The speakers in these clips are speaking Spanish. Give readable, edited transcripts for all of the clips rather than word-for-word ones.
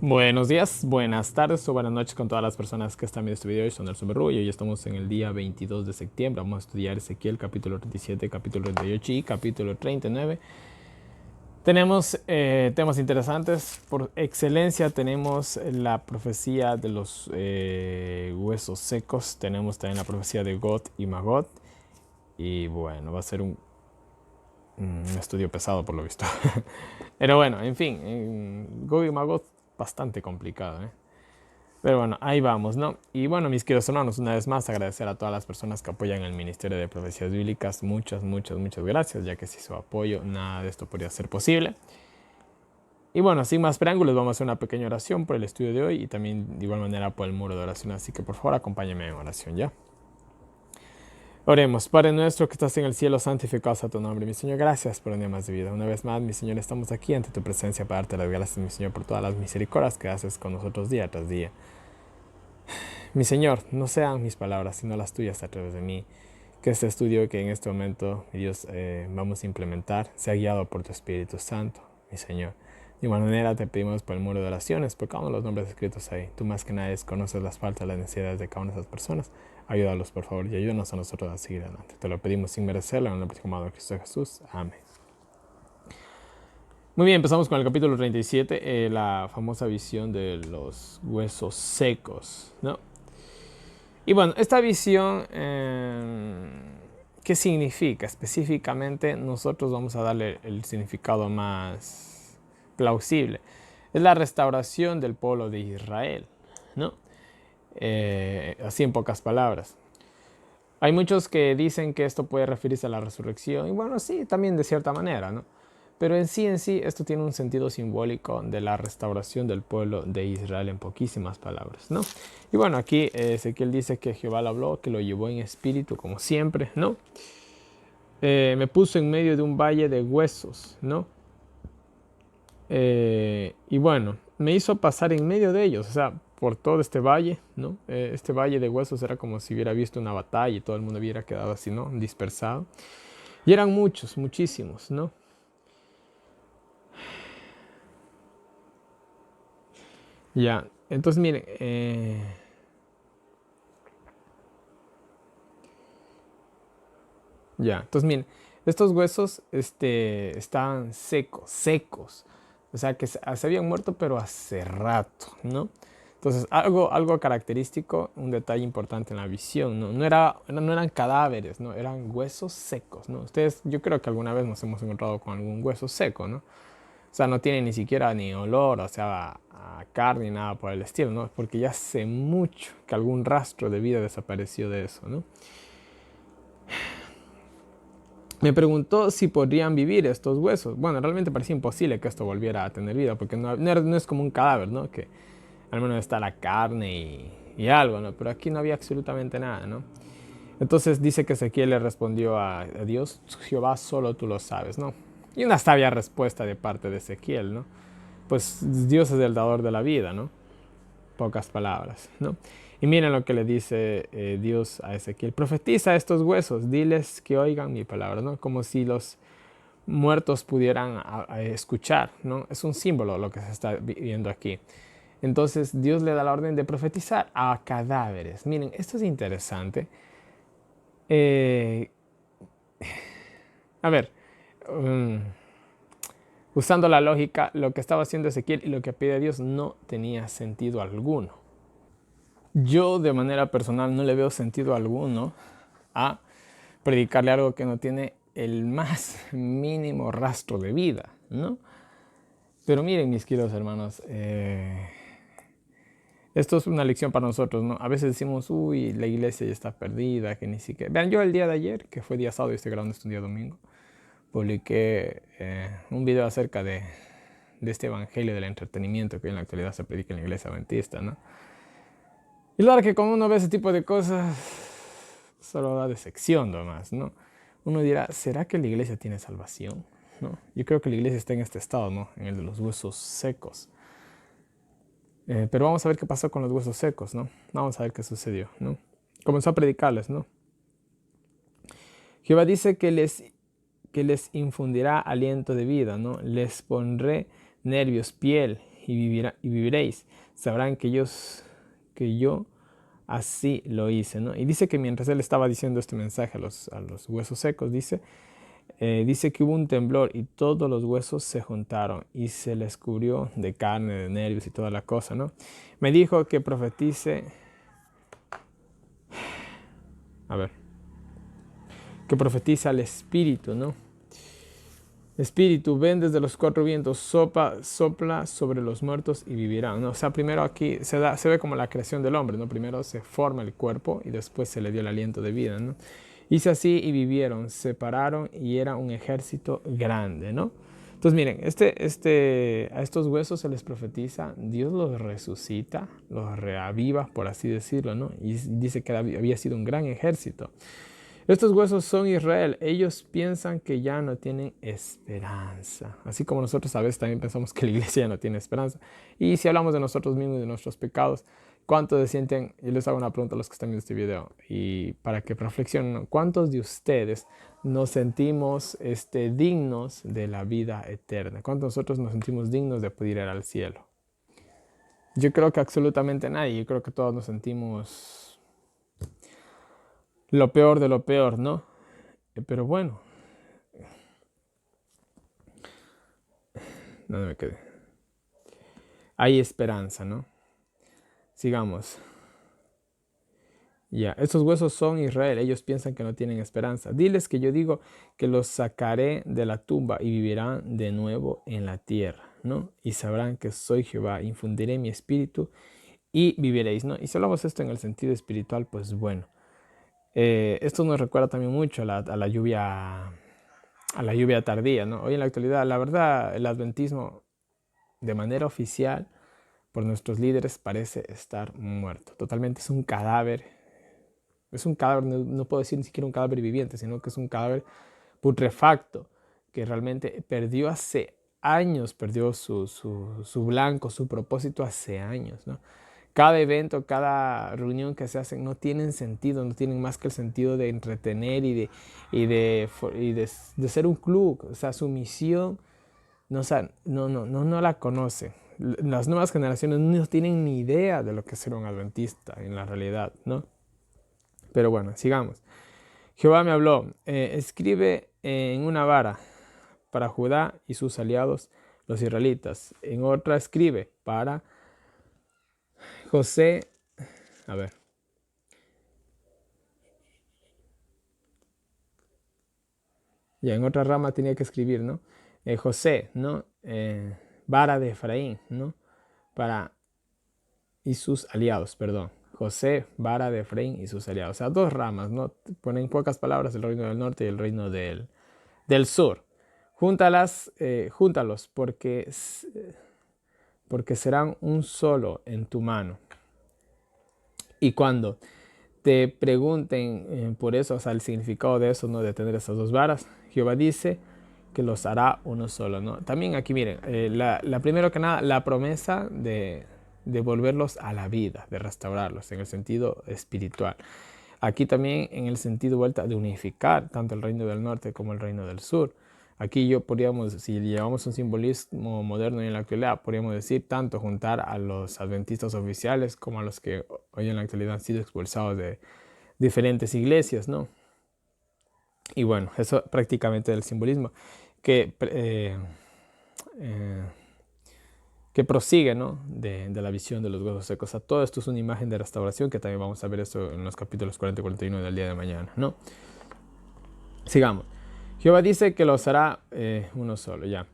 Buenos días, buenas tardes o buenas noches con todas las personas que están viendo este video. Yo soy Nelson Berru y hoy estamos en el día 22 de septiembre. Vamos a estudiar Ezequiel capítulo 37, capítulo 38 y capítulo 39. Tenemos temas interesantes. Por excelencia tenemos la profecía de los huesos secos. Tenemos también la profecía de Gog y Magog. Y bueno, va a ser un estudio pesado por lo visto. Pero bueno, en fin, en Gog y Magog bastante complicado, ¿eh? Pero bueno, ahí vamos, ¿no? Y bueno, mis queridos hermanos, una vez más agradecer a todas las personas que apoyan el Ministerio de Profecías Bíblicas. Muchas, muchas, muchas gracias, ya que sin su apoyo nada de esto podría ser posible. Y bueno, sin más preámbulos, vamos a hacer una pequeña oración por el estudio de hoy y también de igual manera por el muro de oración. Así que por favor acompáñame en oración, ¿ya? Oremos. Padre nuestro que estás en el cielo, santificado sea tu nombre. Mi Señor, gracias por un día más de vida. Una vez más, mi Señor, estamos aquí ante tu presencia para darte las gracias, mi Señor, por todas las misericordias que haces con nosotros día tras día. Mi Señor, no sean mis palabras, sino las tuyas a través de mí. Que este estudio que en este momento, mi Dios, vamos a implementar, sea guiado por tu Espíritu Santo, mi Señor. De igual manera te pedimos por el muro de oraciones, por cada uno de los nombres escritos ahí. Tú más que nadie conoces las faltas, las necesidades de cada una de esas personas. Ayúdalos, por favor, y ayúdanos a nosotros a seguir adelante. Te lo pedimos sin merecerlo, en el nombre de Cristo Jesús. Amén. Muy bien, empezamos con el capítulo 37, la famosa visión de los huesos secos, ¿no? Y bueno, esta visión, ¿qué significa? Específicamente nosotros vamos a darle el significado más plausible. Es la restauración del pueblo de Israel, ¿no? Así en pocas palabras. Hay muchos que dicen que esto puede referirse a la resurrección, y bueno, sí, también de cierta manera, ¿no? Pero en sí, esto tiene un sentido simbólico de la restauración del pueblo de Israel en poquísimas palabras, ¿no? Y bueno, aquí Ezequiel dice que Jehová le habló, que lo llevó en espíritu, como siempre, ¿no? Me puso en medio de un valle de huesos, ¿no? Y bueno, me hizo pasar en medio de ellos, o sea, por todo este valle, ¿no? Este valle de huesos era como si hubiera visto una batalla y todo el mundo hubiera quedado así, ¿no? Dispersado. Y eran muchos, muchísimos, ¿no? Ya, entonces miren, estos huesos estaban secos, secos. O sea que se habían muerto pero hace rato, ¿no? Entonces algo característico, un detalle importante en la visión, ¿no? No eran cadáveres, ¿no? Eran huesos secos, ¿no? Ustedes, yo creo que alguna vez nos hemos encontrado con algún hueso seco, ¿no? O sea, no tiene ni siquiera ni olor, o sea, a carne ni nada por el estilo, ¿no? Porque ya hace mucho que algún rastro de vida desapareció de eso, ¿no? Me preguntó si podrían vivir estos huesos. Bueno, realmente parecía imposible que esto volviera a tener vida, porque no es como un cadáver, ¿no? Que al menos está la carne y algo, ¿no? Pero aquí no había absolutamente nada, ¿no? Entonces dice que Ezequiel le respondió a Dios, Jehová, solo tú lo sabes, ¿no? Y una sabia respuesta de parte de Ezequiel, ¿no? Pues Dios es el dador de la vida, ¿no? Pocas palabras, ¿no? Y miren lo que le dice Dios a Ezequiel. Profetiza a estos huesos, diles que oigan mi palabra, ¿no? Como si los muertos pudieran a escuchar, ¿no? Es un símbolo lo que se está viendo aquí. Entonces Dios le da la orden de profetizar a cadáveres. Miren, esto es interesante. Eh, a ver, um, usando la lógica, lo que estaba haciendo Ezequiel y lo que pide Dios no tenía sentido alguno. Yo de manera personal no le veo sentido alguno a predicarle algo que no tiene el más mínimo rastro de vida, ¿no? Pero miren, mis queridos hermanos, esto es una lección para nosotros, ¿no? A veces decimos, uy, la iglesia ya está perdida, que ni siquiera... Vean, yo el día de ayer, que fue día sábado y estoy grabando este día domingo, publiqué un video acerca de este evangelio del entretenimiento que en la actualidad se predica en la iglesia adventista, ¿no? Y claro que cuando uno ve ese tipo de cosas, solo da decepción nomás, ¿no? Uno dirá, ¿será que la iglesia tiene salvación? ¿No? Yo creo que la iglesia está en este estado, ¿no? En el de los huesos secos. Pero vamos a ver qué pasó con los huesos secos, ¿no? Vamos a ver qué sucedió, ¿no? Comenzó a predicarles, ¿no? Jehová dice que les infundirá aliento de vida, ¿no? Les pondré nervios, piel y viviréis. Sabrán que yo así lo hice, ¿no? Y dice que mientras él estaba diciendo este mensaje a los huesos secos, dice que hubo un temblor y todos los huesos se juntaron y se les cubrió de carne, de nervios y toda la cosa, ¿no? Me dijo que profetice, que profetiza al Espíritu, ¿no? Espíritu, ven desde los cuatro vientos, sopla sobre los muertos y vivirán, ¿no? O sea, primero aquí se ve como la creación del hombre, ¿no? Primero se forma el cuerpo y después se le dio el aliento de vida, ¿no? Hice así y vivieron, se pararon y era un ejército grande, ¿no? Entonces miren, a estos huesos se les profetiza, Dios los resucita, los reaviva, por así decirlo, ¿no? Y dice que había sido un gran ejército. Estos huesos son Israel. Ellos piensan que ya no tienen esperanza. Así como nosotros a veces también pensamos que la iglesia ya no tiene esperanza. Y si hablamos de nosotros mismos y de nuestros pecados, ¿cuántos se sienten? Yo les hago una pregunta a los que están viendo este video y para que reflexionen, ¿cuántos de ustedes nos sentimos dignos de la vida eterna? ¿Cuántos de nosotros nos sentimos dignos de poder ir al cielo? Yo creo que absolutamente nadie. Yo creo que todos nos sentimos lo peor de lo peor, ¿no? Pero bueno, no me quedé. Hay esperanza, ¿no? Sigamos. Ya, estos huesos son Israel. Ellos piensan que no tienen esperanza. Diles que yo digo que los sacaré de la tumba y vivirán de nuevo en la tierra, ¿no? Y sabrán que soy Jehová. Infundiré mi espíritu y viviréis, ¿no? Y si hablamos esto en el sentido espiritual, pues bueno. Esto nos recuerda también mucho a la lluvia tardía, ¿no? Hoy en la actualidad, la verdad, el adventismo de manera oficial por nuestros líderes parece estar muerto. Totalmente es un cadáver. Es un cadáver, no puedo decir ni siquiera un cadáver viviente, sino que es un cadáver putrefacto que realmente perdió hace años, perdió su blanco, su propósito hace años, ¿no? Cada evento, cada reunión que se hacen no tienen sentido, no tienen más que el sentido de entretener y de ser un club. O sea, su misión no la conocen. Las nuevas generaciones no tienen ni idea de lo que es ser un adventista en la realidad, ¿no? Pero bueno, sigamos. Jehová me habló, escribe en una vara para Judá y sus aliados, los israelitas. En otra escribe para José, a ver. Ya en otra rama tenía que escribir, ¿no? José, ¿no? Vara de Efraín, ¿no? Para y sus aliados, perdón. José, vara de Efraín y sus aliados. O sea, dos ramas, ¿no? Ponen pocas palabras el reino del norte y el reino del sur. Júntalos porque serán un solo en tu mano. Y cuando te pregunten por eso, o sea, el significado de eso, ¿no? De tener esas dos varas, Jehová dice que los hará uno solo, ¿no? También aquí miren, primero que nada, la promesa de volverlos a la vida, de restaurarlos en el sentido espiritual. Aquí también en el sentido vuelta de unificar tanto el reino del norte como el reino del sur. Aquí podríamos, si llevamos un simbolismo moderno en la actualidad, podríamos decir tanto juntar a los adventistas oficiales como a los que hoy en la actualidad han sido expulsados de diferentes iglesias, ¿no? Y bueno, eso prácticamente es el simbolismo que prosigue, ¿no? de la visión de los huesos secos. O sea, todo esto es una imagen de restauración que también vamos a ver eso en los capítulos 40 y 41 del día de mañana, ¿no? Sigamos. Jehová dice que los hará uno solo, ya.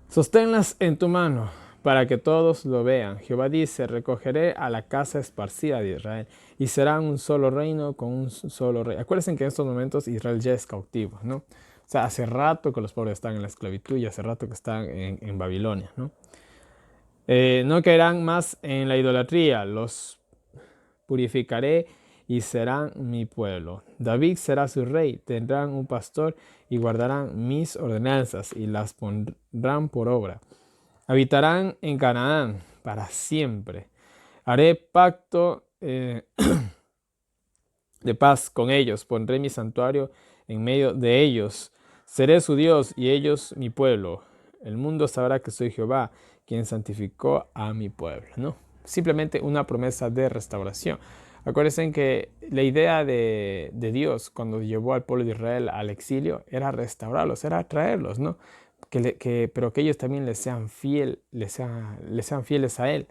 Sosténlas en tu mano para que todos lo vean. Jehová dice, recogeré a la casa esparcida de Israel y serán un solo reino con un solo rey. Acuérdense que en estos momentos Israel ya es cautivo, ¿no? O sea, hace rato que los pobres están en la esclavitud y hace rato que están en Babilonia, ¿no? No caerán más en la idolatría, los purificaré y serán mi pueblo. David será su rey, tendrán un pastor y guardarán mis ordenanzas y las pondrán por obra. Habitarán en Canaán para siempre. Haré pacto de paz con ellos, pondré mi santuario en medio de ellos. Seré su Dios y ellos mi pueblo. El mundo sabrá que soy Jehová, quien santificó a mi pueblo, ¿no? Simplemente una promesa de restauración. Acuérdense que la idea de Dios cuando llevó al pueblo de Israel al exilio era restaurarlos, era traerlos, ¿no? Pero que ellos también les sean fieles a Él,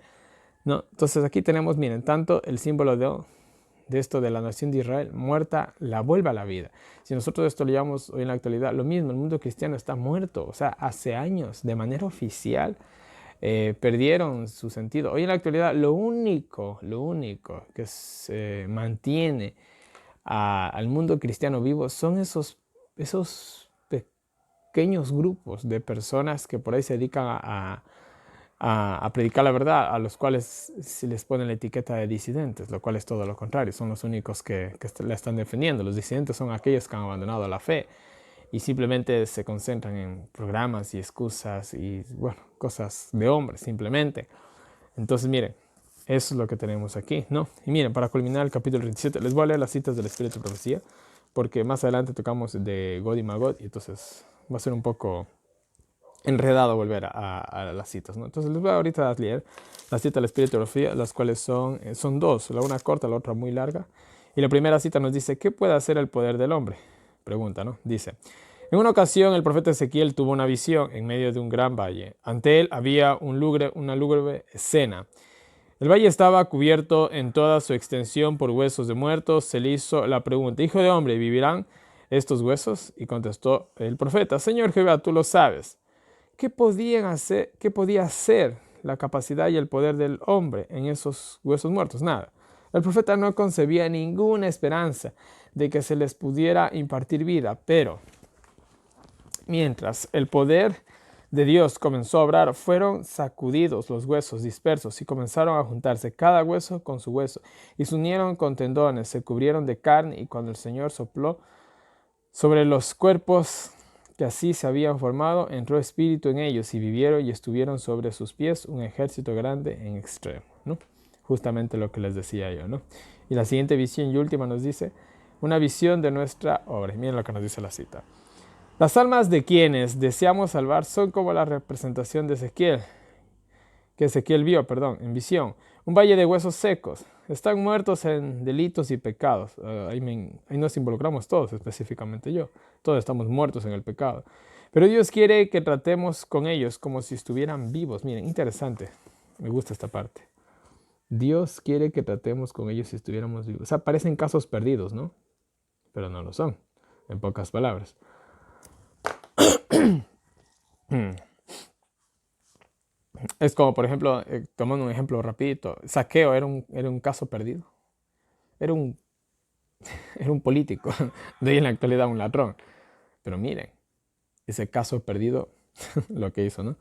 ¿no? Entonces aquí tenemos, miren, tanto el símbolo de esto de la nación de Israel muerta la vuelve a la vida. Si nosotros esto lo llevamos hoy en la actualidad, lo mismo, el mundo cristiano está muerto. O sea, hace años, de manera oficial, perdieron su sentido. Hoy en la actualidad, lo único que se mantiene al mundo cristiano vivo son esos pequeños grupos de personas que por ahí se dedican a predicar la verdad, a los cuales se les pone la etiqueta de disidentes, lo cual es todo lo contrario, son los únicos que la están defendiendo. Los disidentes son aquellos que han abandonado la fe y simplemente se concentran en programas y excusas y, bueno, cosas de hombres simplemente. Entonces, miren, eso es lo que tenemos aquí, ¿no? Y miren, para culminar el capítulo 37, les voy a leer las citas del Espíritu de Profecía, porque más adelante tocamos de God y Magog, y entonces va a ser un poco enredado volver a las citas, ¿no? Entonces les voy ahorita a leer las citas del Espíritu de Profecía, las cuales son dos, la una corta, la otra muy larga. Y la primera cita nos dice, ¿qué puede hacer el poder del hombre? Pregunta, ¿no? Dice, en una ocasión el profeta Ezequiel tuvo una visión en medio de un gran valle. Ante él había una lúgubre escena. El valle estaba cubierto en toda su extensión por huesos de muertos. Se le hizo la pregunta, Hijo de hombre, ¿vivirán estos huesos? Y contestó el profeta, Señor Jehová, tú lo sabes. ¿Qué podía hacer la capacidad y el poder del hombre en esos huesos muertos? Nada. El profeta no concebía ninguna esperanza de que se les pudiera impartir vida, pero mientras el poder de Dios comenzó a obrar, fueron sacudidos los huesos dispersos y comenzaron a juntarse cada hueso con su hueso, y se unieron con tendones, se cubrieron de carne, y cuando el Señor sopló sobre los cuerpos que así se habían formado, entró espíritu en ellos, y vivieron y estuvieron sobre sus pies un ejército grande en extremo, ¿no? Justamente lo que les decía yo, ¿no? Y la siguiente visión y última nos dice, una visión de nuestra obra. Miren lo que nos dice la cita. Las almas de quienes deseamos salvar son como la representación de Ezequiel vio, en visión. Un valle de huesos secos. Están muertos en delitos y pecados. Ahí nos involucramos todos, específicamente yo. Todos estamos muertos en el pecado. Pero Dios quiere que tratemos con ellos como si estuvieran vivos. Miren, interesante. Me gusta esta parte. Dios quiere que tratemos con ellos si estuviéramos vivos. O sea, parecen casos perdidos, ¿no? Pero no lo son, en pocas palabras. Es como, por ejemplo, tomando un ejemplo rapidito, Zaqueo era un caso perdido. Era un político, de ahí en la actualidad un ladrón. Pero miren, ese caso perdido, lo que hizo, ¿no?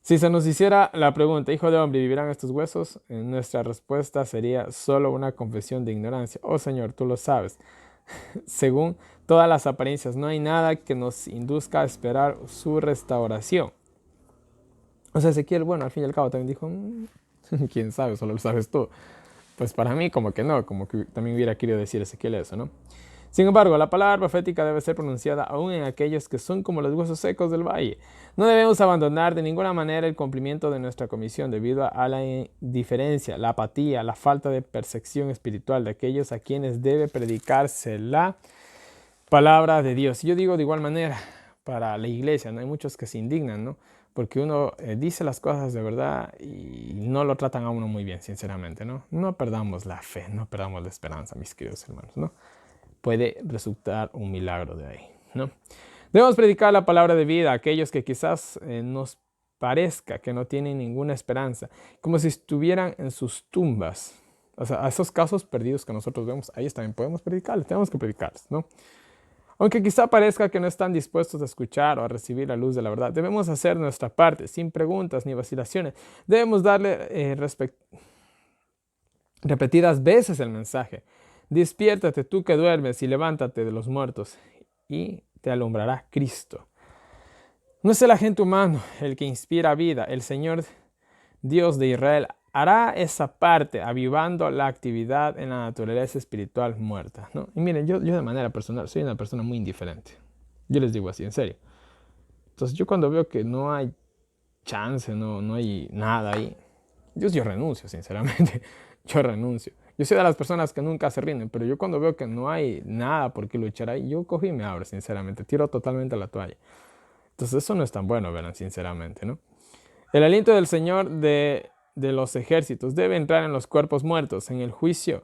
Si se nos hiciera la pregunta, Hijo de hombre, ¿vivirán estos huesos? Nuestra respuesta sería solo una confesión de ignorancia. Oh Señor, tú lo sabes. Según todas las apariencias, no hay nada que nos induzca a esperar su restauración. O sea, Ezequiel, bueno, al fin y al cabo también dijo, quién sabe, solo lo sabes tú. Pues para mí como que no, como que también hubiera querido decir Ezequiel eso, ¿no? Sin embargo, la palabra profética debe ser pronunciada aún en aquellos que son como los huesos secos del valle. No debemos abandonar de ninguna manera el cumplimiento de nuestra comisión debido a la indiferencia, la apatía, la falta de percepción espiritual de aquellos a quienes debe predicarse la palabra de Dios. Yo digo de igual manera para la iglesia, ¿no? Hay muchos que se indignan, ¿no? Porque uno dice las cosas de verdad y no lo tratan a uno muy bien, sinceramente, ¿no? No perdamos la fe, no perdamos la esperanza, mis queridos hermanos, ¿no? Puede resultar un milagro de ahí, ¿no? Debemos predicar la palabra de vida a aquellos que quizás nos parezca que no tienen ninguna esperanza, como si estuvieran en sus tumbas. O sea, a esos casos perdidos que nosotros vemos, ahí también podemos predicarles, tenemos que predicarles, ¿no? Aunque quizá parezca que no están dispuestos a escuchar o a recibir la luz de la verdad, debemos hacer nuestra parte, sin preguntas ni vacilaciones. Debemos darle repetidas veces el mensaje. Despiértate tú que duermes y levántate de los muertos y te alumbrará Cristo. No es el agente humano el que inspira vida. El Señor Dios de Israel hará esa parte avivando la actividad en la naturaleza espiritual muerta, ¿no? Y miren, yo de manera personal soy una persona muy indiferente. Yo les digo así, en serio. Entonces yo cuando veo que no hay chance, no hay nada ahí. Yo renuncio, sinceramente. Yo renuncio. Yo soy de las personas que nunca se rinden, pero yo cuando veo que no hay nada por qué luchar ahí, yo cojo y me abro, sinceramente. Tiro totalmente la toalla. Entonces eso no es tan bueno, verán, sinceramente, ¿no? El aliento del Señor de los ejércitos debe entrar en los cuerpos muertos, en el juicio.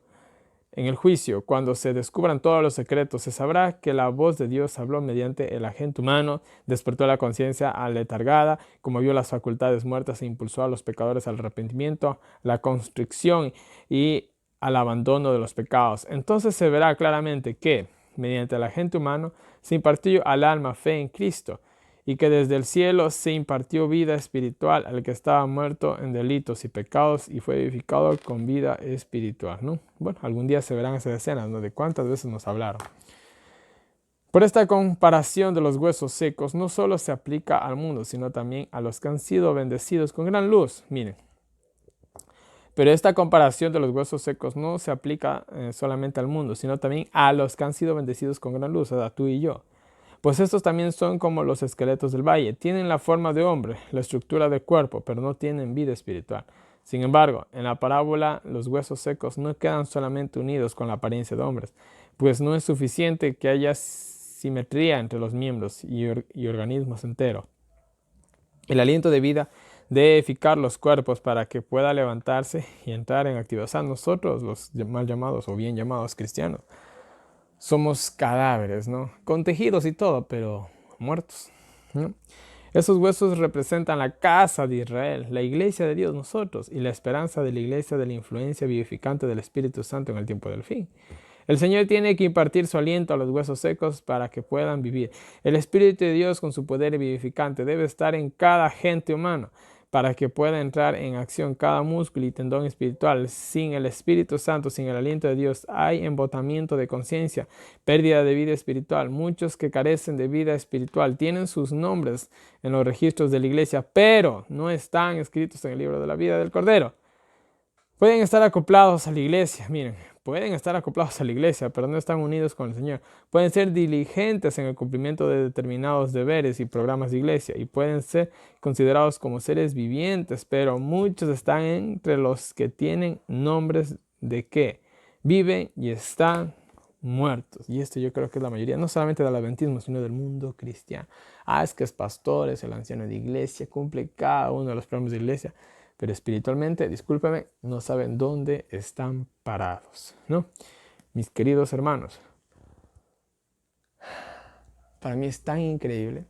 En el juicio, cuando se descubran todos los secretos, se sabrá que la voz de Dios habló mediante el agente humano, despertó la conciencia aletargada, conmovió las facultades muertas e impulsó a los pecadores al arrepentimiento, la constricción y al abandono de los pecados. Entonces se verá claramente que, mediante el agente humano, se impartió al alma fe en Cristo, y que desde el cielo se impartió vida espiritual al que estaba muerto en delitos y pecados y fue vivificado con vida espiritual, ¿no? Bueno, algún día se verán esas escenas, ¿no? De cuántas veces nos hablaron. Por esta comparación de los huesos secos no solo se aplica al mundo, sino también a los que han sido bendecidos con gran luz. Miren, pero esta comparación de los huesos secos no se aplica solamente al mundo, sino también a los que han sido bendecidos con gran luz, o sea, tú y yo. Pues estos también son como los esqueletos del valle. Tienen la forma de hombre, la estructura de cuerpo, pero no tienen vida espiritual. Sin embargo, en la parábola, los huesos secos no quedan solamente unidos con la apariencia de hombres, pues no es suficiente que haya simetría entre los miembros y organismos enteros. El aliento de vida debe edificar los cuerpos para que pueda levantarse y entrar en actividad. O sea, nosotros, los mal llamados o bien llamados cristianos, somos cadáveres, ¿no? Con tejidos y todo, pero muertos, ¿no? Esos huesos representan la casa de Israel, la iglesia de Dios, nosotros, y la esperanza de la iglesia de la influencia vivificante del Espíritu Santo en el tiempo del fin. El Señor tiene que impartir su aliento a los huesos secos para que puedan vivir. El Espíritu de Dios con su poder vivificante debe estar en cada agente humano para que pueda entrar en acción cada músculo y tendón espiritual. Sin el Espíritu Santo, sin el aliento de Dios, hay embotamiento de conciencia, pérdida de vida espiritual. Muchos que carecen de vida espiritual tienen sus nombres en los registros de la iglesia, pero no están escritos en el libro de la vida del Cordero. Pueden estar acoplados a la iglesia, miren, pueden estar acoplados a la iglesia, pero no están unidos con el Señor. Pueden ser diligentes en el cumplimiento de determinados deberes y programas de iglesia y pueden ser considerados como seres vivientes, pero muchos están entre los que tienen nombres de que viven y están muertos. Y esto yo creo que es la mayoría, no solamente del adventismo, sino del mundo cristiano. Es que es pastor, es el anciano de iglesia, cumple cada uno de los programas de iglesia, pero espiritualmente, discúlpeme, no saben dónde están parados, ¿no? Mis queridos hermanos, para mí es tan increíble.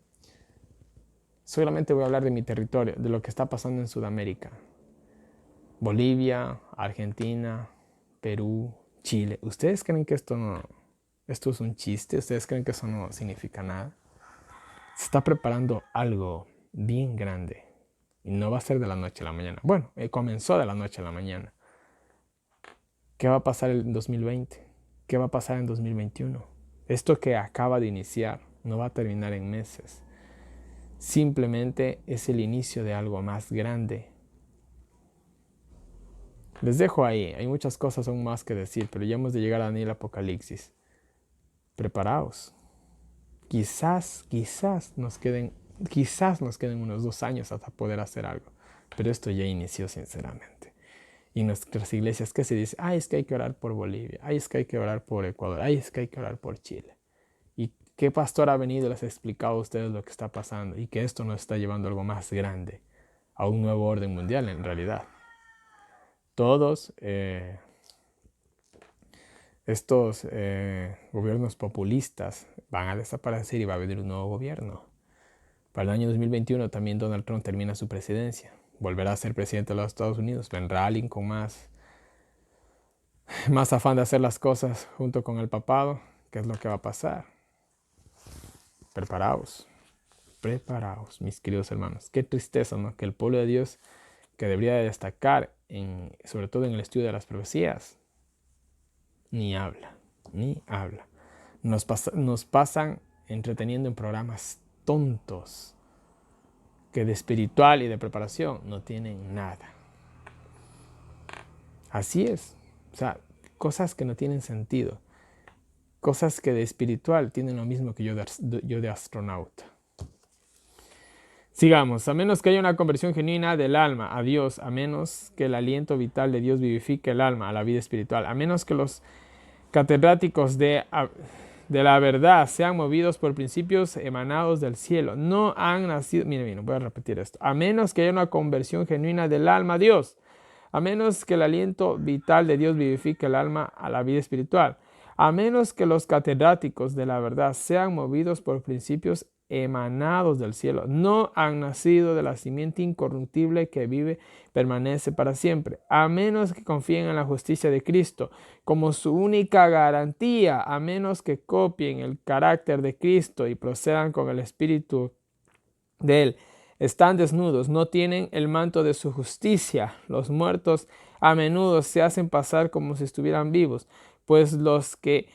Solamente voy a hablar de mi territorio, de lo que está pasando en Sudamérica. Bolivia, Argentina, Perú, Chile. ¿Ustedes creen que esto es un chiste? ¿Ustedes creen que eso no significa nada? Se está preparando algo bien grande. Y no va a ser de la noche a la mañana. Bueno, comenzó de la noche a la mañana. ¿Qué va a pasar en 2020? ¿Qué va a pasar en 2021? Esto que acaba de iniciar no va a terminar en meses. Simplemente es el inicio de algo más grande. Les dejo ahí. Hay muchas cosas aún más que decir, pero ya hemos de llegar a Daniel Apocalipsis. Preparaos. Quizás nos queden unos 2 años hasta poder hacer algo. Pero esto ya inició, sinceramente. Y nuestras iglesias, ¿qué se dice? Es que hay que orar por Bolivia. Es que hay que orar por Ecuador. Es que hay que orar por Chile. ¿Y qué pastor ha venido y les ha explicado a ustedes lo que está pasando? Y que esto nos está llevando a algo más grande. A un nuevo orden mundial, en realidad. Todos estos gobiernos populistas van a desaparecer y va a venir un nuevo gobierno. Para el año 2021 también Donald Trump termina su presidencia. Volverá a ser presidente de los Estados Unidos. Vendrá alguien con más afán de hacer las cosas junto con el papado. ¿Qué es lo que va a pasar? Preparaos, mis queridos hermanos. Qué tristeza, ¿no? Que el pueblo de Dios, que debería de destacar, sobre todo en el estudio de las profecías, ni habla. Nos pasan entreteniendo en programas tontos que de espiritual y de preparación no tienen nada. Así es. O sea, cosas que no tienen sentido. Cosas que de espiritual tienen lo mismo que yo de astronauta. Sigamos, a menos que haya una conversión genuina del alma a Dios, a menos que el aliento vital de Dios vivifique el alma a la vida espiritual, a menos que los catedráticos de la verdad sean movidos por principios emanados del cielo, no han nacido, miren, voy a repetir esto, a menos que haya una conversión genuina del alma a Dios, a menos que el aliento vital de Dios vivifique el alma a la vida espiritual, a menos que los catedráticos de la verdad sean movidos por principios emanados del cielo, no han nacido de la simiente incorruptible que vive, permanece para siempre, a menos que confíen en la justicia de Cristo como su única garantía, a menos que copien el carácter de Cristo y procedan con el espíritu de Él. Están desnudos, no tienen el manto de su justicia. Los muertos a menudo se hacen pasar como si estuvieran vivos, pues los que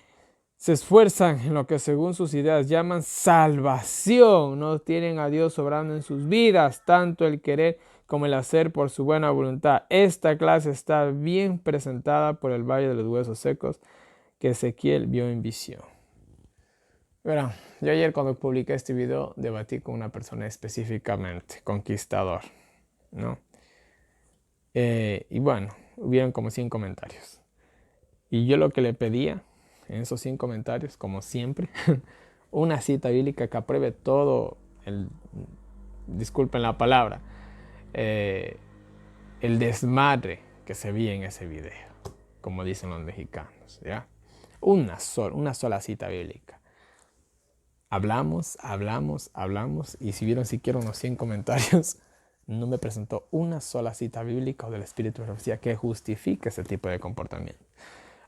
se esfuerzan en lo que según sus ideas llaman salvación no tienen a Dios obrando en sus vidas, tanto el querer como el hacer por su buena voluntad. Esta clase está bien presentada por el Valle de los Huesos Secos que Ezequiel vio en visión. Verán, yo ayer cuando publiqué este video debatí con una persona específicamente, conquistador, ¿no? Y bueno, hubieron como 100 comentarios. Y yo lo que le pedía en esos 100 comentarios, como siempre, una cita bíblica que apruebe todo disculpen la palabra, el desmadre que se veía en ese video, como dicen los mexicanos, ¿ya? Una sola cita bíblica. Hablamos, y si vieron siquiera unos 100 comentarios, no me presentó una sola cita bíblica o del Espíritu de Profecía que justifique ese tipo de comportamiento.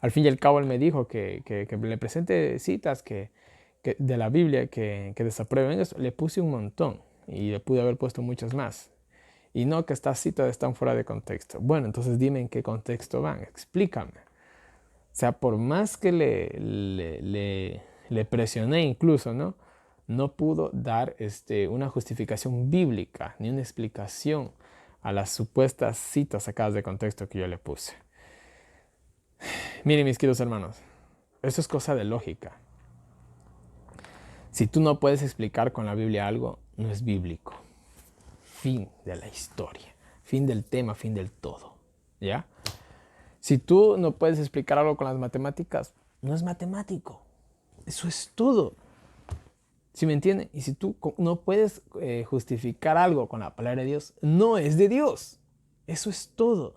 Al fin y al cabo, él me dijo que le presente citas de la Biblia que desaprueben eso. Le puse un montón y le pude haber puesto muchas más. Y no que estas citas están fuera de contexto. Bueno, entonces dime en qué contexto van, explícame. O sea, por más que le presioné incluso, ¿no? No pudo dar una justificación bíblica ni una explicación a las supuestas citas sacadas de contexto que yo le puse. Miren, mis queridos hermanos, eso es cosa de lógica. Si tú no puedes explicar con la Biblia algo, no es bíblico. Fin de la historia, fin del tema, fin del todo, ¿ya? Si tú no puedes explicar algo con las matemáticas, no es matemático. Eso es todo. ¿Sí me entienden? Y si tú no puedes justificar algo con la palabra de Dios, no es de Dios. Eso es todo.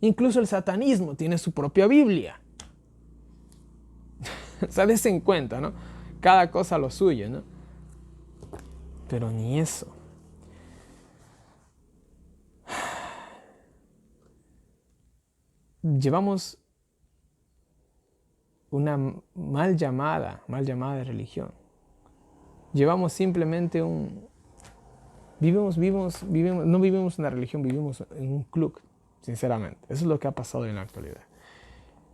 Incluso el satanismo tiene su propia Biblia. O sea, des en cuenta, ¿no? Cada cosa lo suyo, ¿no? Pero ni eso. Llevamos una mal llamada de religión. Llevamos simplemente no vivimos una religión, vivimos en un club, sinceramente. Eso es lo que ha pasado en la actualidad.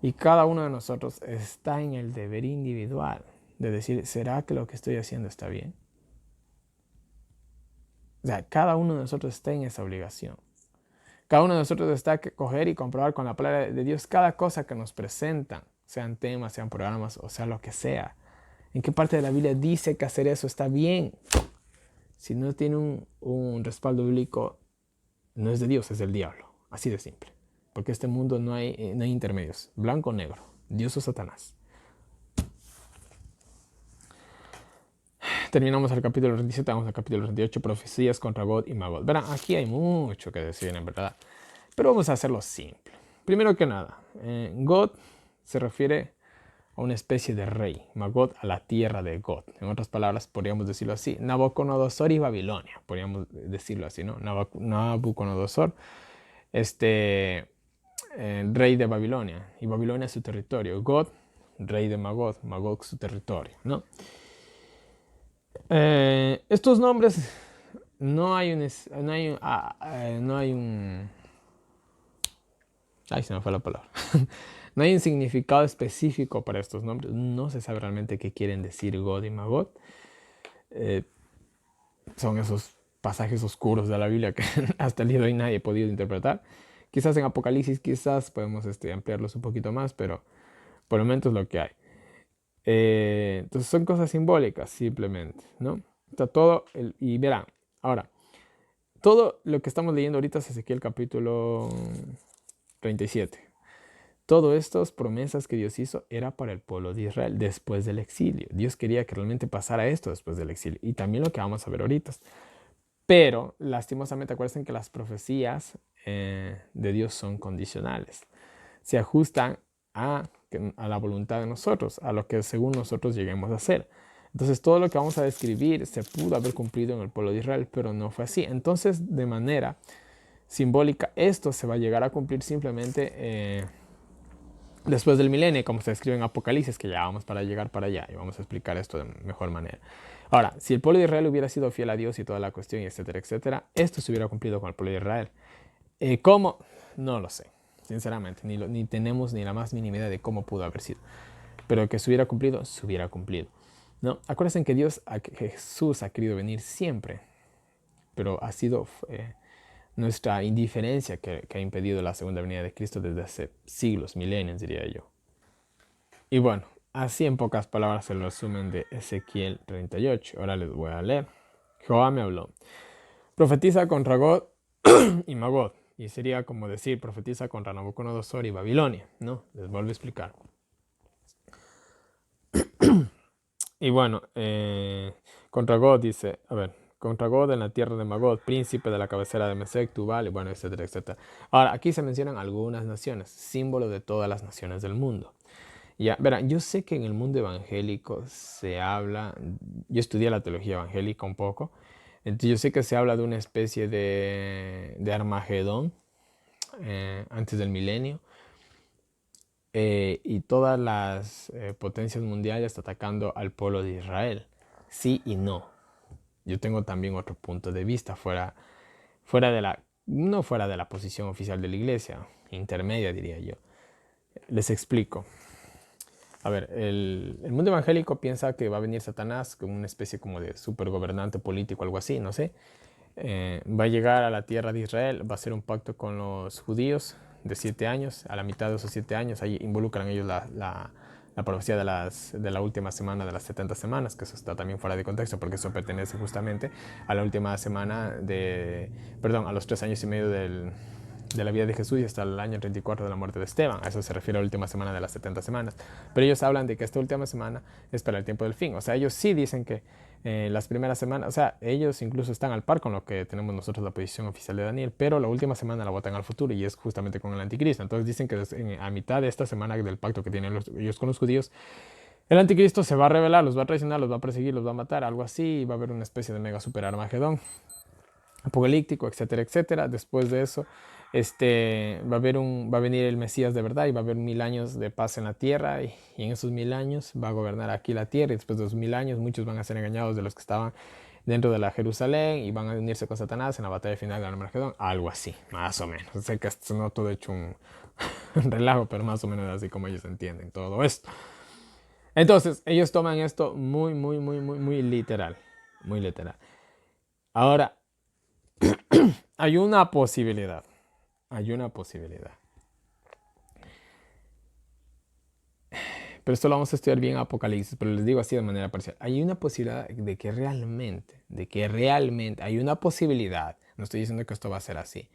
Y cada uno de nosotros está en el deber individual de decir, ¿será que lo que estoy haciendo está bien? O sea, cada uno de nosotros está en esa obligación. Cada uno de nosotros está que coger y comprobar con la palabra de Dios cada cosa que nos presentan, sean temas, sean programas, o sea, lo que sea. ¿En qué parte de la Biblia dice que hacer eso está bien? Si no tiene un respaldo bíblico, no es de Dios, es del diablo. Así de simple. Porque en este mundo no hay intermedios. Blanco o negro. Dios o Satanás. Terminamos el capítulo 37, vamos al capítulo 38, profecías contra God y Magog. Verán, aquí hay mucho que decir en verdad. Pero vamos a hacerlo simple. Primero que nada, God se refiere a una especie de rey. Magog a la tierra de God. En otras palabras, podríamos decirlo así. Nabucodonosor y Babilonia. Podríamos decirlo así, ¿no? Nabucodonosor, rey de Babilonia. Y Babilonia es su territorio. God, rey de Magog. Magog su territorio, ¿no? Estos nombres ay, se me fue la palabra. No hay un significado específico para estos nombres. No se sabe realmente qué quieren decir God y Magog. Son esos pasajes oscuros de la Biblia que hasta el día de hoy nadie ha podido interpretar. Quizás en Apocalipsis, quizás podemos ampliarlos un poquito más, pero por el momento es lo que hay. Entonces son cosas simbólicas simplemente, ¿no? O sea, y verán, ahora, todo lo que estamos leyendo ahorita es Ezequiel capítulo 37. Todo estas promesas que Dios hizo era para el pueblo de Israel después del exilio. Dios quería que realmente pasara esto después del exilio. Y también lo que vamos a ver ahorita. Pero, lastimosamente, acuérdense que las profecías de Dios son condicionales. Se ajustan a la voluntad de nosotros, a lo que según nosotros lleguemos a hacer. Entonces, todo lo que vamos a describir se pudo haber cumplido en el pueblo de Israel, pero no fue así. Entonces, de manera simbólica, esto se va a llegar a cumplir simplemente después del milenio, como se describe en Apocalipsis, que ya vamos para llegar para allá y vamos a explicar esto de mejor manera. Ahora, si el pueblo de Israel hubiera sido fiel a Dios y toda la cuestión, etcétera, etcétera, esto se hubiera cumplido con el pueblo de Israel. ¿Cómo? No lo sé, sinceramente, ni tenemos ni la más mínima idea de cómo pudo haber sido. Pero que se hubiera cumplido, se hubiera cumplido. ¿No? Acuérdense que Jesús ha querido venir siempre, pero ha sido nuestra indiferencia que ha impedido la segunda venida de Cristo desde hace siglos, milenios, diría yo. Y bueno, así en pocas palabras el resumen de Ezequiel 38. Ahora les voy a leer. Jehová me habló. Profetiza contra Gog y Magog. Y sería como decir, profetiza contra Nabucodonosor y Babilonia. No, les vuelvo a explicar. Y bueno, contra Gog dice, a ver, contra Gog en la tierra de Magog, príncipe de la cabecera de Mesec, Tubal, y bueno, etcétera, etcétera. Ahora, aquí se mencionan algunas naciones, símbolo de todas las naciones del mundo. Ya, verán, yo sé que en el mundo evangélico se habla, yo estudié la teología evangélica un poco, entonces yo sé que se habla de una especie de Armagedón antes del milenio, y todas las potencias mundiales atacando al pueblo de Israel. Sí y no. Yo tengo también otro punto de vista no fuera de la posición oficial de la iglesia, intermedia diría yo. Les explico. A ver, el mundo evangélico piensa que va a venir Satanás como una especie como de supergobernante político, algo así, no sé. Va a llegar a la tierra de Israel, va a hacer un pacto con los judíos de 7 años. A la mitad de esos 7 años, ahí involucran ellos la profecía de la última semana de las 70 semanas, que eso está también fuera de contexto, porque eso pertenece justamente a la última semana a los 3 años y medio de la vida de Jesús y hasta el año 34 de la muerte de Esteban. A eso se refiere a la última semana de las 70 semanas. Pero ellos hablan de que esta última semana es para el tiempo del fin. O sea, ellos sí dicen que las primeras semanas, o sea, ellos incluso están al par con lo que tenemos nosotros la posición oficial de Daniel, pero la última semana la botan al futuro y es justamente con el anticristo. Entonces dicen que a mitad de esta semana del pacto que tienen ellos con los judíos, el anticristo se va a revelar, los va a traicionar, los va a perseguir, los va a matar, algo así, y va a haber una especie de mega super Armagedón apocalíptico, etcétera, etcétera. Después de eso, va a venir el Mesías de verdad y va a haber 1000 años de paz en la tierra y en esos 1000 años va a gobernar aquí la tierra y después de esos 1000 años muchos van a ser engañados de los que estaban dentro de la Jerusalén y van a unirse con Satanás en la batalla final de Armagedón, algo así, más o menos. Sé que esto no todo hecho un relajo, pero más o menos así como ellos entienden todo esto. Entonces, ellos toman esto muy, muy, muy, muy, muy literal, muy literal. Ahora, hay una posibilidad. Pero esto lo vamos a estudiar bien en Apocalipsis, pero les digo así de manera parcial. Hay una posibilidad de que realmente, hay una posibilidad, no estoy diciendo que esto va a ser así,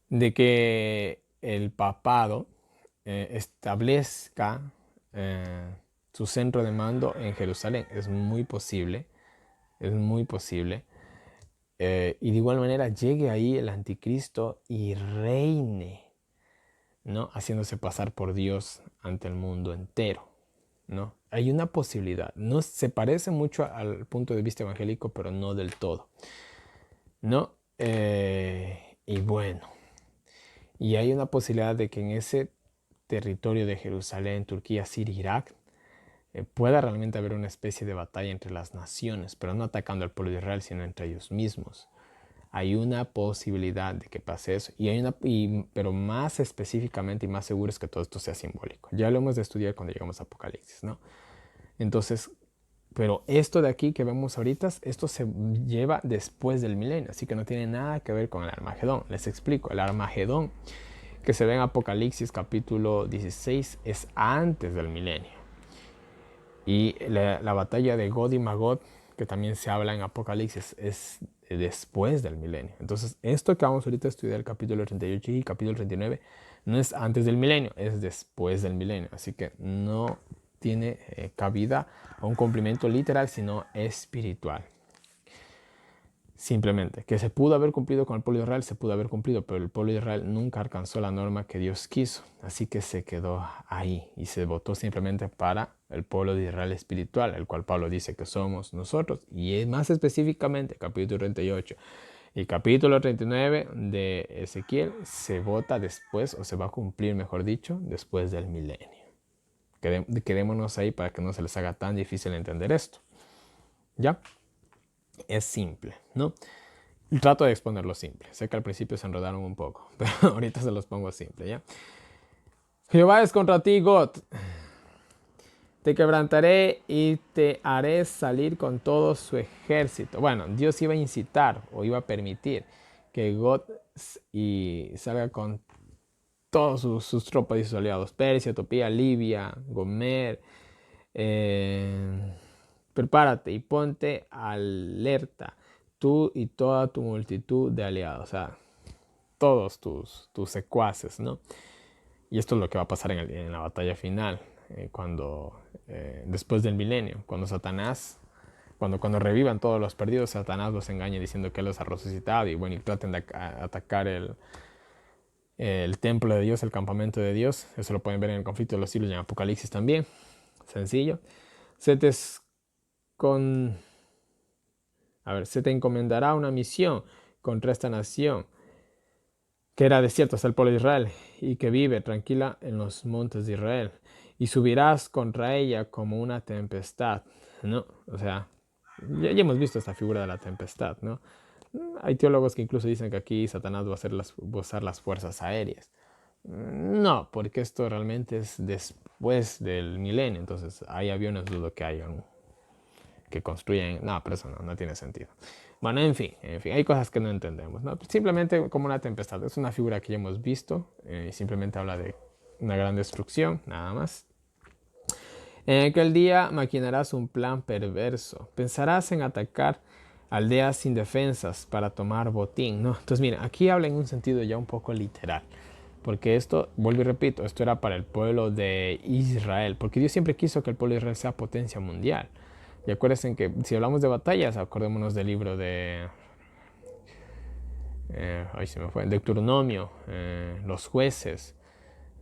de que el papado establezca su centro de mando en Jerusalén. Es muy posible, es muy posible. Y de igual manera llegue ahí el anticristo y reine, ¿no? Haciéndose pasar por Dios ante el mundo entero, ¿no? Hay una posibilidad. No, se parece mucho al punto de vista evangélico, pero no del todo, ¿no? Y bueno, y hay una posibilidad de que en ese territorio de Jerusalén, Turquía, Siria, Irak, pueda realmente haber una especie de batalla entre las naciones, pero no atacando al pueblo de Israel, sino entre ellos mismos. Hay una posibilidad de que pase eso, pero más específicamente y más seguro es que todo esto sea simbólico. Ya lo hemos de estudiar cuando llegamos a Apocalipsis, ¿no? Entonces, pero esto de aquí que vemos ahorita, esto se lleva después del milenio, así que no tiene nada que ver con el Armagedón. Les explico, el Armagedón que se ve en Apocalipsis capítulo 16 es antes del milenio. Y la batalla de Gog y Magog, que también se habla en Apocalipsis, es después del milenio. Entonces, esto que vamos ahorita a estudiar, el capítulo 38 y capítulo 39, no es antes del milenio, es después del milenio. Así que no tiene cabida a un cumplimiento literal, sino espiritual. Simplemente, que se pudo haber cumplido con el pueblo de Israel, se pudo haber cumplido, pero el pueblo de Israel nunca alcanzó la norma que Dios quiso, así que se quedó ahí y se votó simplemente para el pueblo de Israel espiritual, el cual Pablo dice que somos nosotros, y más específicamente capítulo 38 y capítulo 39 de Ezequiel se vota después, o se va a cumplir, mejor dicho, después del milenio. Quedémonos ahí para que no se les haga tan difícil entender esto. ¿Ya? Es simple, ¿no? Trato de exponerlo simple. Sé que al principio se enredaron un poco, pero ahorita se los pongo simple, ¿ya? Jehová es contra ti, God. Te quebrantaré y te haré salir con todo su ejército. Bueno, Dios iba a incitar o iba a permitir que God salga con todos sus tropas y sus aliados. Persia, Etiopía, Libia, Gomer. Prepárate y ponte alerta, tú y toda tu multitud de aliados, o sea, todos tus secuaces, ¿no? Y esto es lo que va a pasar en la batalla final, después del milenio, cuando Satanás, cuando revivan todos los perdidos, Satanás los engaña diciendo que él los ha resucitado y bueno, y traten de atacar el templo de Dios, el campamento de Dios. Eso lo pueden ver en el conflicto de los siglos y en Apocalipsis también. Sencillo. Se te encomendará una misión contra esta nación que era desierto hasta el pueblo de Israel y que vive tranquila en los montes de Israel, y subirás contra ella como una tempestad, ¿no? O sea, ya hemos visto esta figura de la tempestad, ¿no? Hay teólogos que incluso dicen que aquí Satanás va a usar las fuerzas aéreas. No, porque esto realmente es después del milenio, entonces hay aviones, dudo que hayan que construyen. No, pero eso no tiene sentido. Bueno, en fin, hay cosas que no entendemos, ¿no? Simplemente como una tempestad, es una figura que ya hemos visto, y simplemente habla de una gran destrucción, nada más. En aquel día maquinarás un plan perverso, pensarás en atacar aldeas indefensas para tomar botín, ¿no? Entonces, mira, aquí habla en un sentido ya un poco literal, porque esto, vuelvo y repito, esto era para el pueblo de Israel, porque Dios siempre quiso que el pueblo de Israel sea potencia mundial. Y acuérdense que si hablamos de batallas, acordémonos del libro de se me fue, Deuteronomio, los jueces,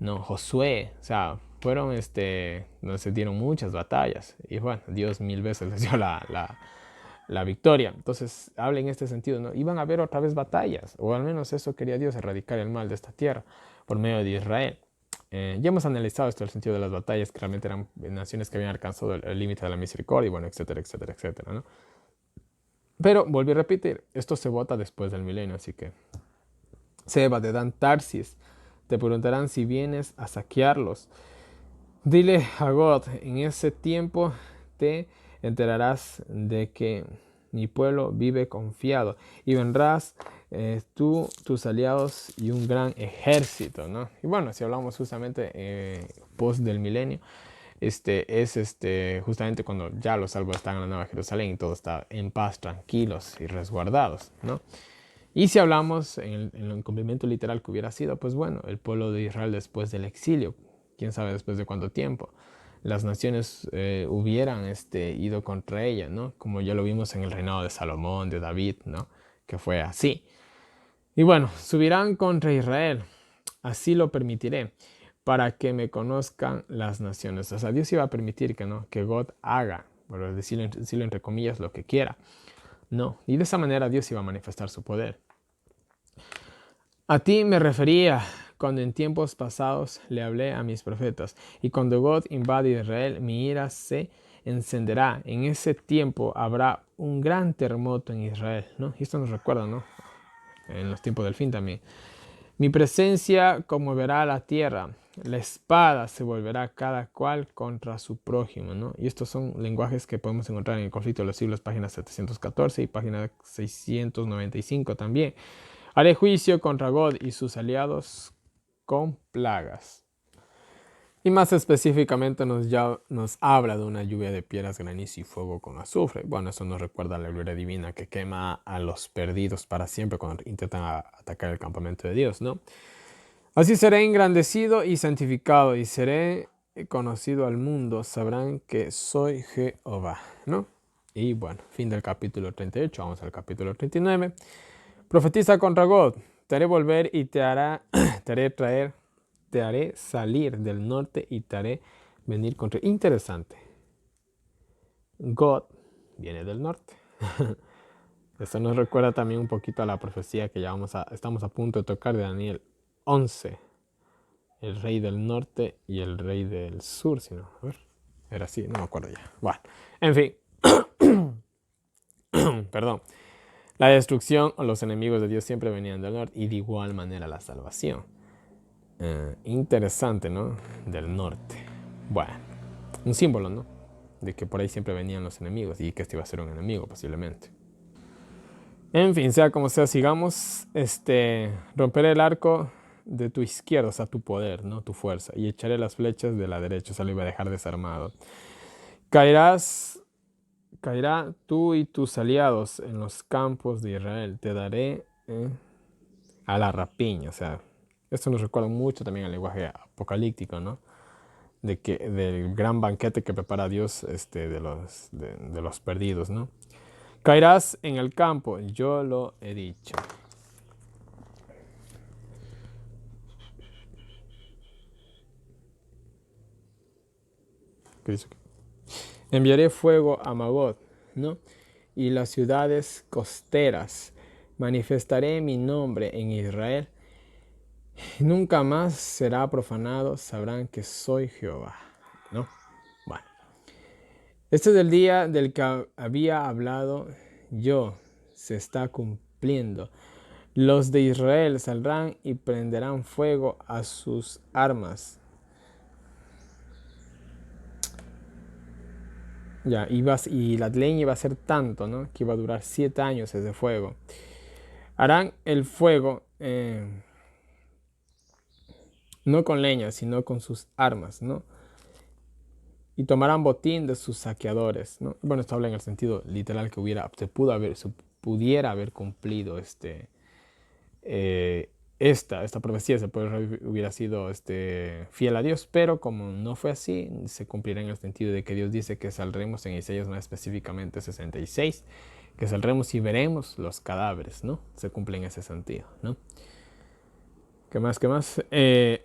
no, Josué, o sea, fueron donde se dieron muchas batallas. Y bueno, Dios 1000 veces les dio la victoria. Entonces, habla en este sentido, ¿no? Iban a haber otra vez batallas, o al menos eso quería Dios, erradicar el mal de esta tierra por medio de Israel. Ya hemos analizado esto, el sentido de las batallas, que realmente eran naciones que habían alcanzado el límite de la misericordia, y bueno, etcétera, etcétera, etcétera, ¿no? Pero, volví a repetir, esto se vota después del milenio, así que Seba de Dan Tarsis, te preguntarán si vienes a saquearlos. Dile a God, en ese tiempo te enterarás de que mi pueblo vive confiado, y vendrás tú, tus aliados y un gran ejército, ¿no? Y bueno, si hablamos justamente post del milenio, es justamente cuando ya los salvos están en la Nueva Jerusalén y todo está en paz, tranquilos y resguardados, ¿no? Y si hablamos en el cumplimiento literal que hubiera sido, pues bueno, el pueblo de Israel después del exilio, quién sabe después de cuánto tiempo, las naciones hubieran ido contra ella, ¿no? Como ya lo vimos en el reinado de Salomón, de David, ¿no? Que fue así. Y bueno, subirán contra Israel, así lo permitiré, para que me conozcan las naciones. O sea, Dios iba a permitir que God haga, por decirlo entre comillas, lo que quiera. No, y de esa manera Dios iba a manifestar su poder. A ti me refería cuando en tiempos pasados le hablé a mis profetas, y cuando God invade Israel, mi ira se encenderá. En ese tiempo habrá un gran terremoto en Israel, ¿no? Y esto nos recuerda, ¿no? En los tiempos del fin también. Mi presencia conmoverá la tierra, la espada se volverá cada cual contra su prójimo, ¿no? Y estos son lenguajes que podemos encontrar en el conflicto de los siglos, página 714 y página 695 también. Haré juicio contra God y sus aliados con plagas. Y más específicamente nos habla de una lluvia de piedras, granizo y fuego con azufre. Bueno, eso nos recuerda a la gloria divina que quema a los perdidos para siempre cuando intentan atacar el campamento de Dios, ¿no? Así seré engrandecido y santificado y seré conocido al mundo. Sabrán que soy Jehová, ¿no? Y bueno, fin del capítulo 38. Vamos al capítulo 39. Profetiza contra God. Te haré volver y te haré traer, te haré salir del norte y te haré venir contra. Interesante. God viene del norte. Esto nos recuerda también un poquito a la profecía que ya estamos a punto de tocar de Daniel 11. El rey del norte y el rey del sur, si no, a ver, era así, no me acuerdo ya. Bueno, en fin, perdón. La destrucción o los enemigos de Dios siempre venían del norte y de igual manera la salvación. Interesante, ¿no? Del norte. Bueno, un símbolo, ¿no? De que por ahí siempre venían los enemigos y que este iba a ser un enemigo posiblemente. En fin, sea como sea, sigamos. Romperé el arco de tu izquierda, o sea, tu poder, ¿no? Tu fuerza. Y echaré las flechas de la derecha, o sea, lo iba a dejar desarmado. Caerá tú y tus aliados en los campos de Israel. Te daré a la rapiña, o sea, esto nos recuerda mucho también al lenguaje apocalíptico, ¿no? Del gran banquete que prepara Dios de los perdidos, ¿no? Caerás en el campo, yo lo he dicho. ¿Qué dice? Enviaré fuego a Magog, ¿no? Y las ciudades costeras. Manifestaré mi nombre en Israel. Nunca más será profanado. Sabrán que soy Jehová, ¿no? Bueno. Este es el día del que había hablado yo. Se está cumpliendo. Los de Israel saldrán y prenderán fuego a sus armas. Ya, y la leña iba a ser tanto, ¿no? Que iba a durar 7 años ese fuego. Harán el fuego no con leña, sino con sus armas, ¿no? Y tomarán botín de sus saqueadores, ¿no? Bueno, esto habla en el sentido literal que se pudiera haber cumplido esta profecía, hubiera sido fiel a Dios, pero como no fue así, se cumplirá en el sentido de que Dios dice que saldremos en Isaías más específicamente 66, que saldremos y veremos los cadáveres, ¿no? Se cumple en ese sentido, ¿no? ¿Qué más? ¿Qué más?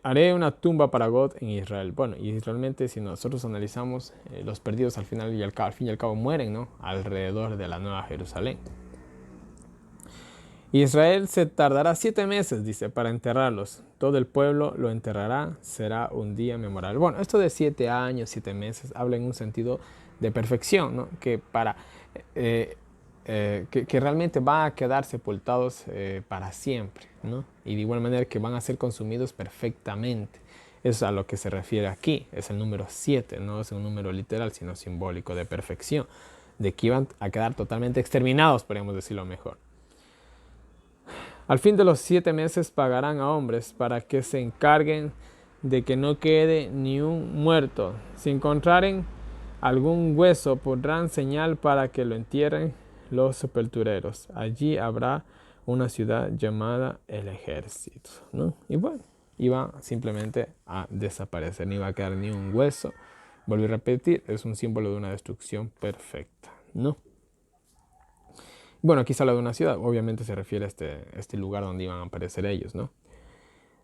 Haré una tumba para God en Israel. Bueno, y realmente si nosotros analizamos, los perdidos al fin y al cabo mueren, ¿no? Alrededor de la Nueva Jerusalén. Israel se tardará 7 meses, dice, para enterrarlos. Todo el pueblo lo enterrará, será un día memorable. Bueno, esto de 7 años, 7 meses, habla en un sentido de perfección, ¿no? Que realmente van a quedar sepultados para siempre, ¿no? Y de igual manera que van a ser consumidos perfectamente. Eso es a lo que se refiere aquí, es el número 7, no es un número literal, sino simbólico de perfección, de que iban a quedar totalmente exterminados, podríamos decirlo mejor. Al fin de los 7 meses pagarán a hombres para que se encarguen de que no quede ni un muerto. Si encontraren algún hueso, pondrán señal para que lo entierren los sepultureros. Allí habrá una ciudad llamada el ejército, ¿no? Y bueno, iba simplemente a desaparecer, no iba a quedar ni un hueso. Volví a repetir, es un símbolo de una destrucción perfecta, ¿no? Bueno, aquí se habla de una ciudad, obviamente se refiere a este lugar donde iban a aparecer ellos, ¿no?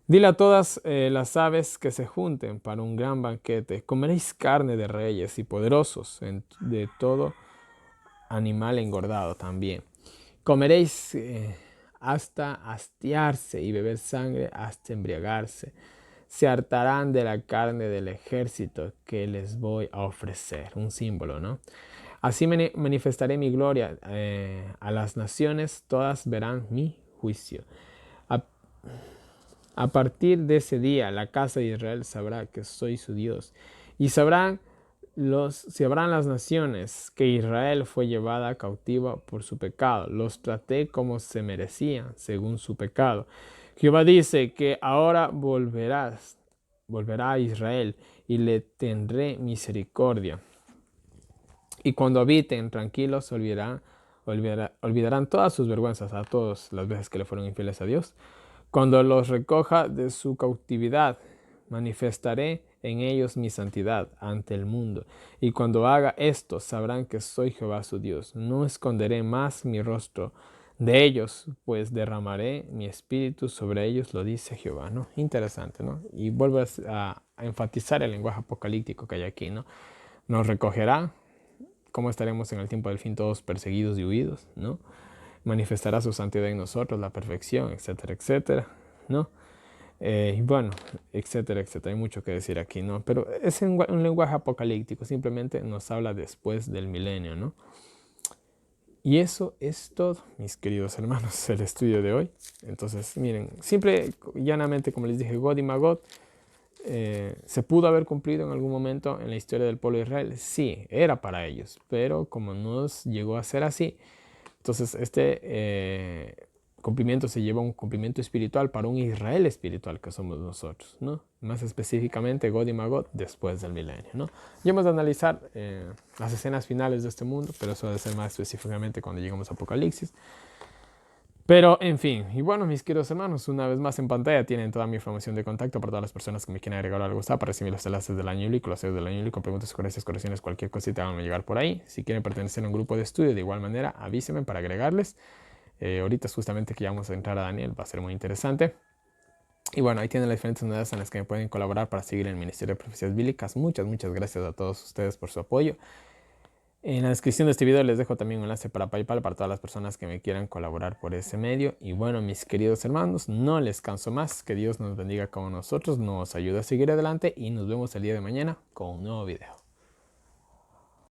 Dile a todas las aves que se junten para un gran banquete. Comeréis carne de reyes y poderosos, de todo animal engordado también. Comeréis hasta hastiarse y beber sangre hasta embriagarse. Se hartarán de la carne del ejército que les voy a ofrecer. Un símbolo, ¿no? Así manifestaré mi gloria a las naciones, todas verán mi juicio. A partir de ese día, la casa de Israel sabrá que soy su Dios. Y sabrán las naciones que Israel fue llevada cautiva por su pecado. Los traté como se merecían, según su pecado. Jehová dice que ahora volverá a Israel y le tendré misericordia. Y cuando habiten tranquilos, olvidarán todas sus vergüenzas, a todas las veces que le fueron infieles a Dios. Cuando los recoja de su cautividad, manifestaré en ellos mi santidad ante el mundo. Y cuando haga esto, sabrán que soy Jehová su Dios. No esconderé más mi rostro de ellos, pues derramaré mi espíritu sobre ellos, lo dice Jehová, ¿no? Interesante, ¿no? Y vuelvo a enfatizar el lenguaje apocalíptico que hay aquí, ¿no? Nos recogerá. ¿Cómo estaremos en el tiempo del fin todos perseguidos y huidos, ¿no? Manifestará su santidad en nosotros, la perfección, etcétera, etcétera, ¿no? Y bueno, etcétera, etcétera. Hay mucho que decir aquí, ¿no? Pero es un lenguaje apocalíptico, simplemente nos habla después del milenio, ¿no? Y eso es todo, mis queridos hermanos, el estudio de hoy. Entonces, miren, simple, llanamente, como les dije, Gog y Magog, ¿se pudo haber cumplido en algún momento en la historia del pueblo de Israel? Sí, era para ellos, pero como no llegó a ser así, entonces este cumplimiento se lleva a un cumplimiento espiritual para un Israel espiritual que somos nosotros, ¿no? Más específicamente Gog y Magog después del milenio, ¿no? Ya hemos de analizar las escenas finales de este mundo, pero eso debe ser más específicamente cuando lleguemos a Apocalipsis. Pero, en fin, y bueno, mis queridos hermanos, una vez más en pantalla tienen toda mi información de contacto para todas las personas que me quieran agregar algo WhatsApp para recibir los enlaces del año Yuli, los sellos del año Yuli, con preguntas, sugerencias, correcciones, cualquier cosita, háganme llegar por ahí. Si quieren pertenecer a un grupo de estudio, de igual manera, avísenme para agregarles. Ahorita es justamente que ya vamos a entrar a Daniel, va a ser muy interesante. Y bueno, ahí tienen las diferentes unidades en las que me pueden colaborar para seguir en el Ministerio de Profecías Bíblicas. Muchas gracias a todos ustedes por su apoyo. En la descripción de este video les dejo también un enlace para PayPal para todas las personas que me quieran colaborar por ese medio. Y bueno, mis queridos hermanos, no les canso más. Que Dios nos bendiga como nosotros, nos ayude a seguir adelante y nos vemos el día de mañana con un nuevo video.